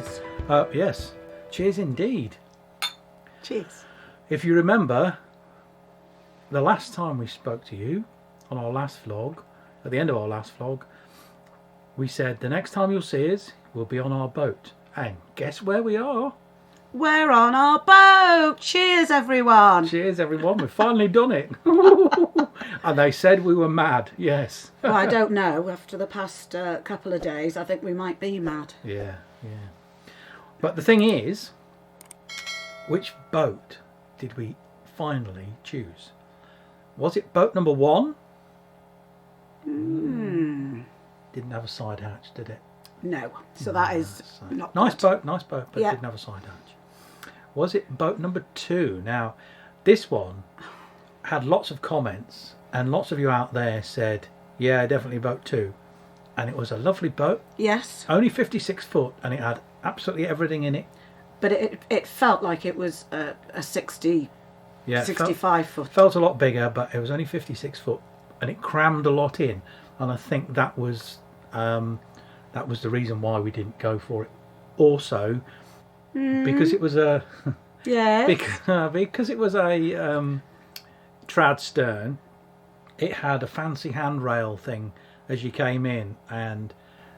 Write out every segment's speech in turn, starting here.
cheers. Yes, cheers indeed. Cheers. If you remember, the last time we spoke to you on our last vlog, at the end of our last vlog, we said the next time you'll see us, we'll be on our boat. And guess where we are? We're on our boat. Cheers, everyone. Cheers, everyone. We've finally done it. And they said we were mad. Yes. Well, I don't know. After the past couple of days, I think we might be mad. Yeah, yeah. But the thing is, which boat did we finally choose? Was it boat number 1? Didn't have a side hatch, did it? No. So that is So, not nice good. boat, but Yeah. didn't have a side hatch. Was it boat number 2? Now, this one had lots of comments, and lots of you out there said, yeah, definitely boat 2. And it was a lovely boat, Yes. only 56 foot, and it had absolutely everything in it. But it felt like it was a 60, Yeah, it 65 foot. felt a lot bigger, but it was only 56 foot, and it crammed a lot in. And I think that was the reason why we didn't go for it. Also, because it was a Yeah. because it was a trad stern, it had a fancy handrail thing as you came in, and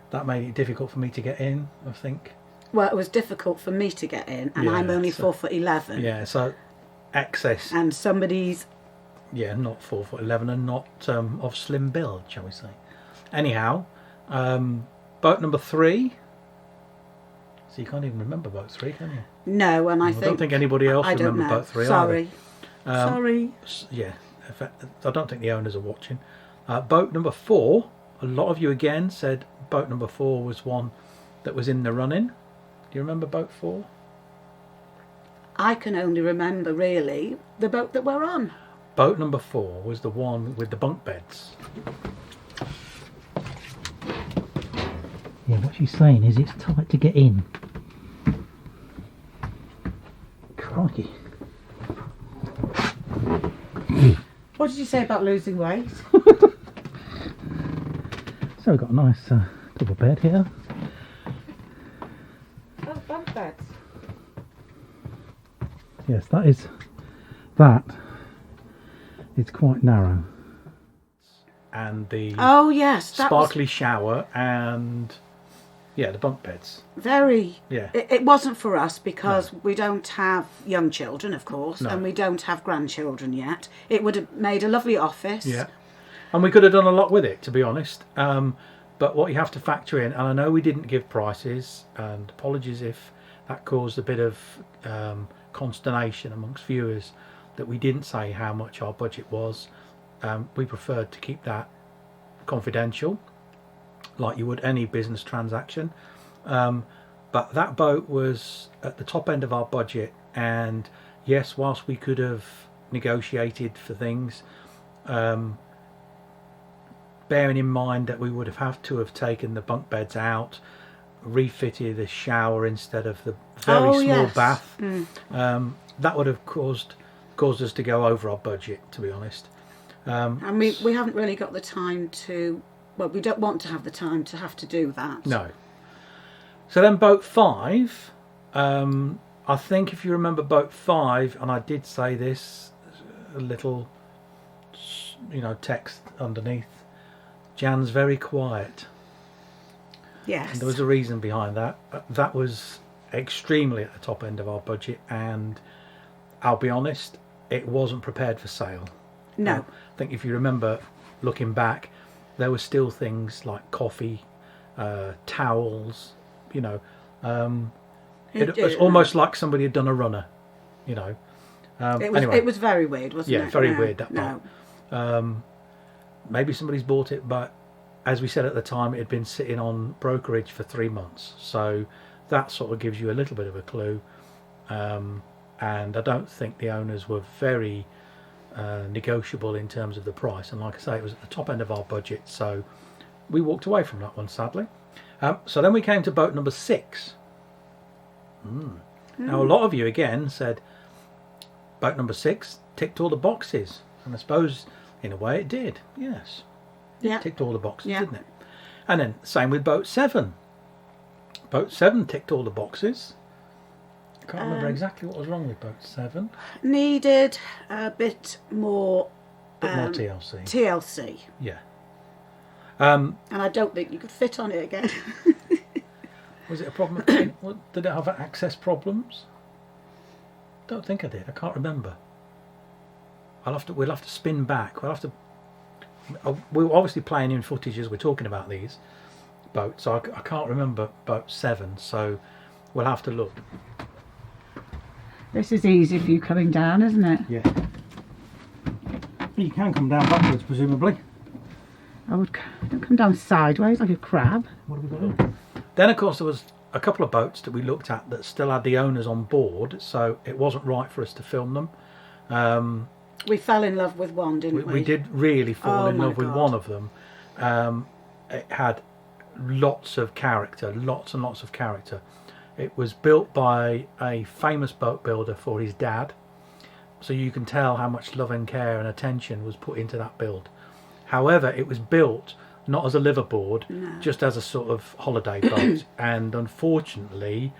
that made it difficult for me to get in, I think. Well, it was difficult for me to get in, and Yeah, I'm only so- 4'11". Yeah, so access, And somebody's... yeah, not 4'11" and not of slim build, shall we say. Anyhow, boat number 3. So you can't even remember boat 3, can you? No, and I don't think anybody else I don't remember know. boat 3 Sorry. either. Sorry. Yeah, in fact, I don't think the owners are watching. Boat number 4, a lot of you again said boat number 4 was one that was in the running. Do you remember boat 4? I can only remember, really, the boat that we're on. Boat number 4 was the one with the bunk beds. Yeah, what she's saying is it's tight to get in. Crikey. What did you say about losing weight? So we've got a nice double bed here. Oh, bunk beds. Yes, that is quite narrow. And the Oh, yes. That sparkly shower and yeah, the bunk beds. was very... Yeah. It wasn't for us because we don't have young children, of course, No. and we don't have grandchildren yet. It would have made a lovely office. Yeah. And we could have done a lot with it, to be honest. But what you have to factor in, and I know we didn't give prices, and apologies if that caused a bit of consternation amongst viewers, that we didn't say how much our budget was. We preferred to keep that confidential, like you would any business transaction. But that boat was at the top end of our budget, and yes, whilst we could have negotiated for things, bearing in mind that we would have to have taken the bunk beds out, refitted the shower instead of the very small yes. bath, that would have caused us to go over our budget, to be honest. And we haven't really got the time to... Well, we don't want to have the time to have to do that. No. So then boat 5, I think if you remember boat 5, and I did say this, a little, text underneath, Jan's very quiet. Yes. And there was a reason behind that. That was extremely at the top end of our budget, and I'll be honest, it wasn't prepared for sale. No. I think if you remember looking back, there were still things like coffee, towels, it was almost like somebody had done a runner, anyway. It was very weird, wasn't it? Yeah, very weird, that No. part. Maybe somebody's bought it, but as we said at the time, it had been sitting on brokerage for 3 months. So that sort of gives you a little bit of a clue. And I don't think the owners were very negotiable in terms of the price. And like I say, it was at the top end of our budget. So we walked away from that one, sadly. So then we came to boat number 6. Now, a lot of you, again, said boat number 6 ticked all the boxes. And I suppose, in a way, it did. Yes. Yeah. Ticked all the boxes, Yeah. didn't it? And then same with boat 7. Boat 7 ticked all the boxes. I can't remember exactly what was wrong with Boat 7. Needed a bit more More TLC. TLC. Yeah. And I don't think you could fit on it again. Was it a problem? Did it have access problems? Don't think I did. I can't remember. We'll have to spin back. We're obviously playing in footage as we're talking about these boats. So I can't remember Boat 7. So we'll have to look. This is easy for you coming down, isn't it? Yeah. You can come down backwards, presumably. Don't come down sideways like a crab. What have we got? Then, of course, there was a couple of boats that we looked at that still had the owners on board, so it wasn't right for us to film them. We fell in love with one, didn't we? We did really fall in my love with God. one of them. It had lots of character, lots and lots of character. It was built by a famous boat builder for his dad, so you can tell how much love and care and attention was put into that build. However, it was built not as a liverboard, just as a sort of holiday boat, and unfortunately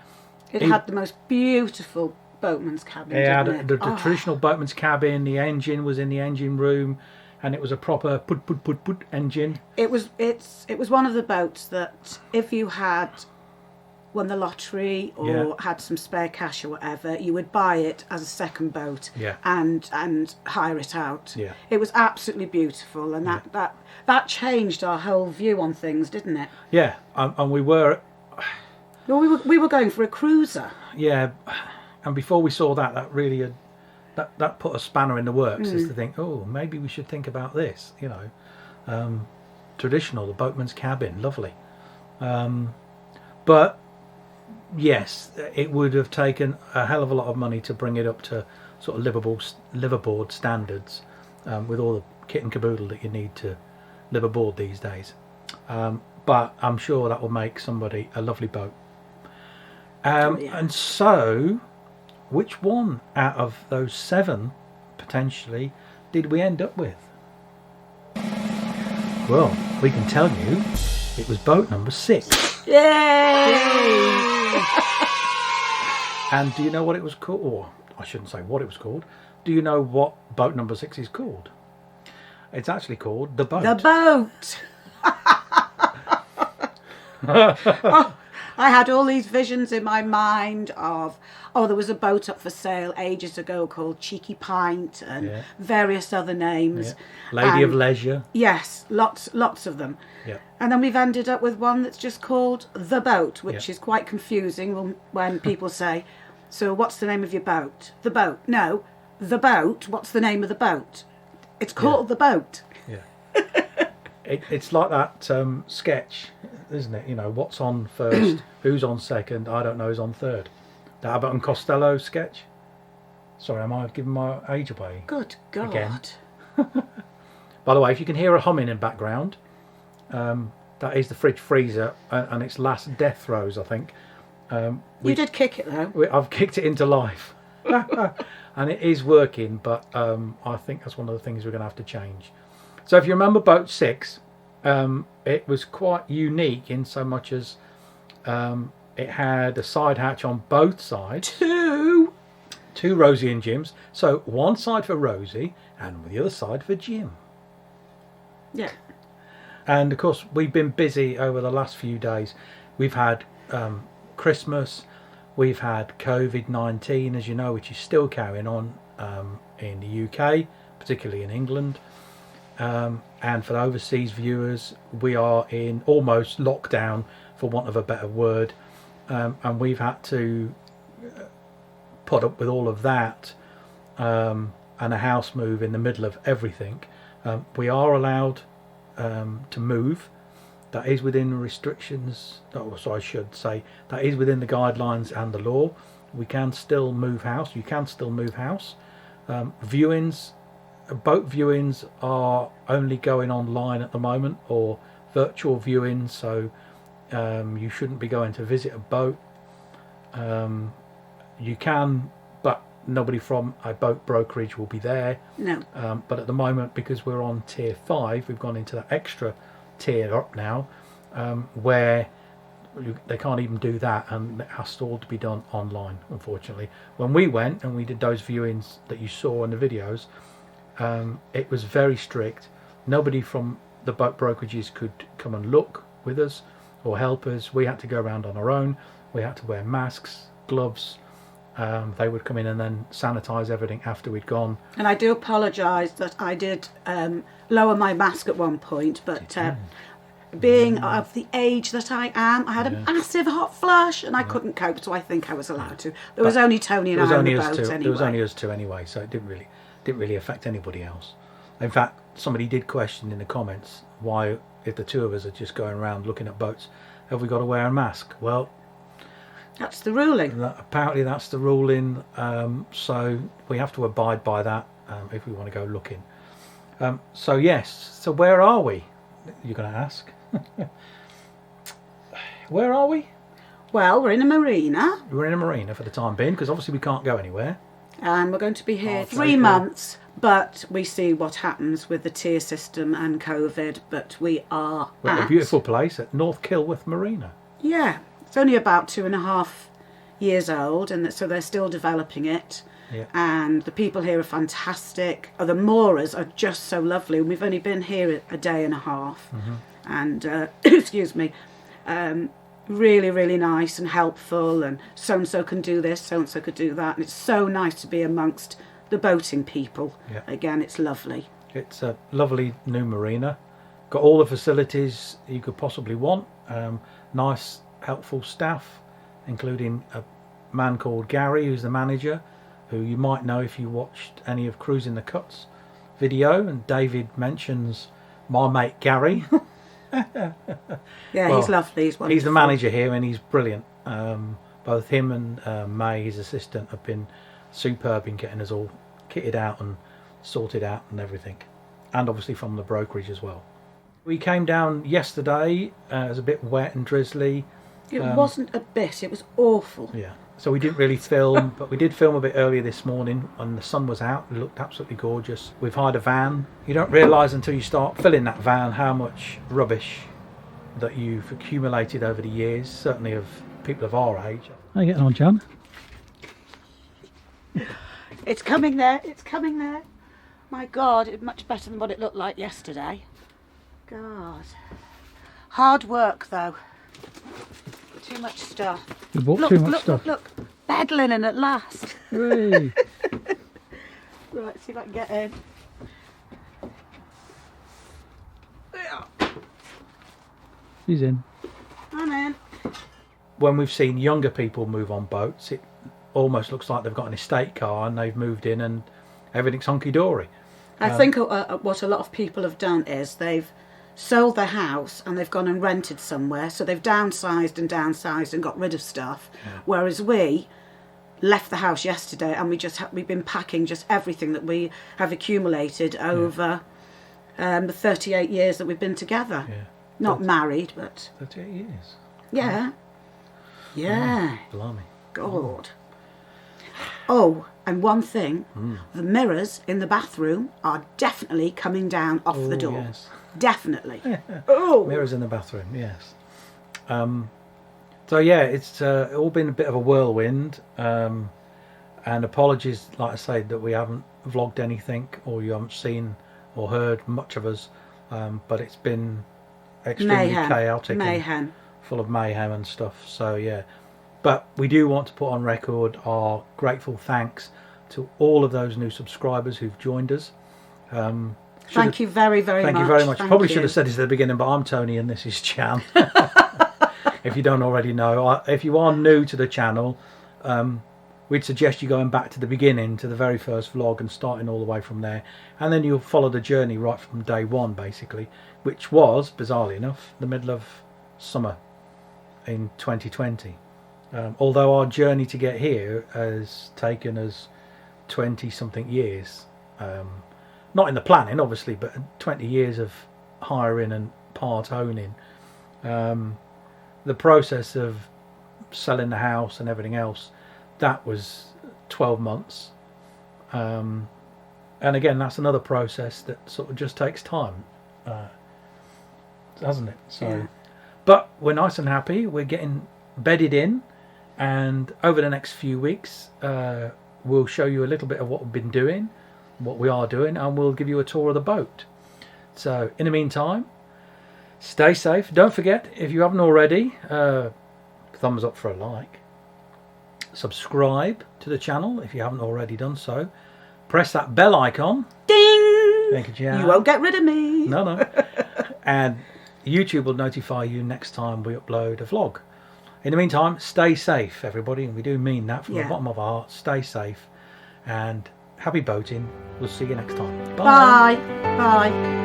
it had the most beautiful boatman's cabin. it had didn't the traditional boatman's cabin. The engine was in the engine room, and it was a proper put engine. It was one of the boats that if you had won the lottery or had some spare cash or whatever, you would buy it as a second boat and hire it out. Yeah. It was absolutely beautiful, and that changed our whole view on things, didn't it? Yeah, and we were we were going for a cruiser. Yeah, and before we saw that really had, that put a spanner in the works, is to think, oh, maybe we should think about this. Traditional, the boatman's cabin, lovely, but yes, it would have taken a hell of a lot of money to bring it up to sort of liverboard standards, with all the kit and caboodle that you need to live aboard these days. But I'm sure that will make somebody a lovely boat. And so, which one out of those 7 potentially did we end up with? Well, we can tell you it was boat number 6. Yay! And do you know what it was called? Or I shouldn't say what it was called. Do you know what boat number 6 is called? It's actually called the boat. The boat. Oh, I had all these visions in my mind of, there was a boat up for sale ages ago called Cheeky Pint and various other names. Yeah. Lady of Leisure. Yes, lots of them. Yeah. And then we've ended up with one that's just called The Boat, which is quite confusing when people say, so what's the name of your boat? The boat. No, the boat. What's the name of the boat? It's called The Boat. Yeah. It's like that sketch, isn't it? What's on first, who's on second, I don't know who's on third. The Abbott and Costello sketch. Sorry, am I giving my age away? Good God. Again. By the way, if you can hear a humming in background, that is the fridge freezer and its last death throes, I think. You did kick it though. I've kicked it into life. And it is working, but I think that's one of the things we're going to have to change. So if you remember boat 6, it was quite unique in so much as it had a side hatch on both sides. Two Rosie and Jim's. So one side for Rosie and the other side for Jim. Yeah. And of course we've been busy over the last few days. We've had Christmas, we've had COVID-19, as you know, which is still carrying on in the UK, particularly in England. And for the overseas viewers, we are in almost lockdown, for want of a better word, and we've had to put up with all of that, and a house move in the middle of everything. We are allowed to move. That is within the restrictions. So I should say that is within the guidelines and the law. We can still move house. You can still move house. Viewings. Boat viewings are only going online at the moment, or virtual viewings, so you shouldn't be going to visit a boat. You can, but nobody from a boat brokerage will be there. No. But at the moment, because we're on tier 5, we've gone into that extra tier up now, where they can't even do that, and it has to all to be done online, unfortunately. When we went and we did those viewings that you saw in the videos, it was very strict. Nobody from the boat brokerages could come and look with us or help us. We had to go around on our own. We had to wear masks, gloves. They would come in and then sanitize everything after we'd gone. And I do apologise that I did lower my mask at one point, but being of the age that I am, I had a massive hot flush and I couldn't cope, so I think I was allowed to. There was only Tony and I on the boat anyway. There was only us two anyway, so it didn't really affect anybody else. In fact, somebody did question in the comments why, if the two of us are just going around looking at boats, have we got to wear a mask? Well, that's the ruling. Apparently that's the ruling, so we have to abide by that if we want to go looking. So yes, so where are we? You're going to ask. Where are we? Well, we're in a marina. We're in a marina for the time being, because obviously we can't go anywhere. And we're going to be here 3 months, but we see what happens with the tier system and COVID. But we're at a beautiful place at North Kilworth Marina. Yeah, it's only about 2.5 years old, and so they're still developing it. Yeah. And the people here are fantastic. The moorers are just so lovely. We've only been here a day and a half, and excuse me, really, really nice and helpful. And so can do this, so could do that. And it's so nice to be amongst the boating people. Yeah. Again, it's lovely. It's a lovely new marina. Got all the facilities you could possibly want. Nice, helpful staff, including a man called Gary, who's the manager, who you might know if you watched any of Cruising the Cuts video, and David mentions my mate Gary. Yeah, well, he's lovely. He's wonderful. He's the manager here, and he's brilliant. Both him and May, his assistant, have been superb in getting us all kitted out and sorted out and everything, and obviously from the brokerage as well. We came down yesterday. It was a bit wet and drizzly. It wasn't a bit. It was awful. Yeah. So we didn't really film, but we did film a bit earlier this morning when the sun was out. It looked absolutely gorgeous. We've hired a van. You don't realise until you start filling that van how much rubbish that you've accumulated over the years, certainly of people of our age. How are you getting on, Jan? It's coming there. It's coming there. My God, it's much better than what it looked like yesterday. God. Hard work, though. Too much stuff. You bought too much stuff. Look. Bed linen at last. Hooray. Right, see if I can get in. He's in. I'm in. When we've seen younger people move on boats, it almost looks like they've got an estate car and they've moved in and everything's hunky-dory. I think what a lot of people have done is they've sold their house and they've gone and rented somewhere, so they've downsized and got rid of stuff. Yeah. Whereas we left the house yesterday and we've been packing just everything that we have accumulated over the 38 years that we've been together. Yeah. Not married, but 38 years. Yeah. Yeah. Oh, blimey. God. Oh, and one thing, the mirrors in the bathroom are definitely coming down off the door. Yes. Definitely. Oh, mirrors in the bathroom, yes. So yeah, it's all been a bit of a whirlwind, and apologies, like I say, that we haven't vlogged anything or you haven't seen or heard much of us, but it's been extremely chaotic and full of mayhem and stuff. So yeah, but we do want to put on record our grateful thanks to all of those new subscribers who've joined us. Thank you very, very much. Thank you very much. Probably should have said this at the beginning, but I'm Tony and this is Chan. If you don't already know, if you are new to the channel, we'd suggest you going back to the beginning, to the very first vlog, and starting all the way from there, and then you'll follow the journey right from day one, basically, which was, bizarrely enough, the middle of summer in 2020. Although our journey to get here has taken us 20-something years. Not in the planning, obviously, but 20 years of hiring and part owning. The process of selling the house and everything else, that was 12 months. And again, that's another process that sort of just takes time, doesn't it? So, But we're nice and happy. We're getting bedded in, and over the next few weeks, we'll show you a little bit of what we've been doing, what we are doing, and we'll give you a tour of the boat. So in the meantime, stay safe. Don't forget, if you haven't already, thumbs up for a like. Subscribe to the channel if you haven't already done so. Press that bell icon. Ding! Thank you, Jan. You won't get rid of me. No. And YouTube will notify you next time we upload a vlog. In the meantime, stay safe, everybody. And we do mean that from the bottom of our heart. Stay safe and happy boating. We'll see you next time. Bye. Bye.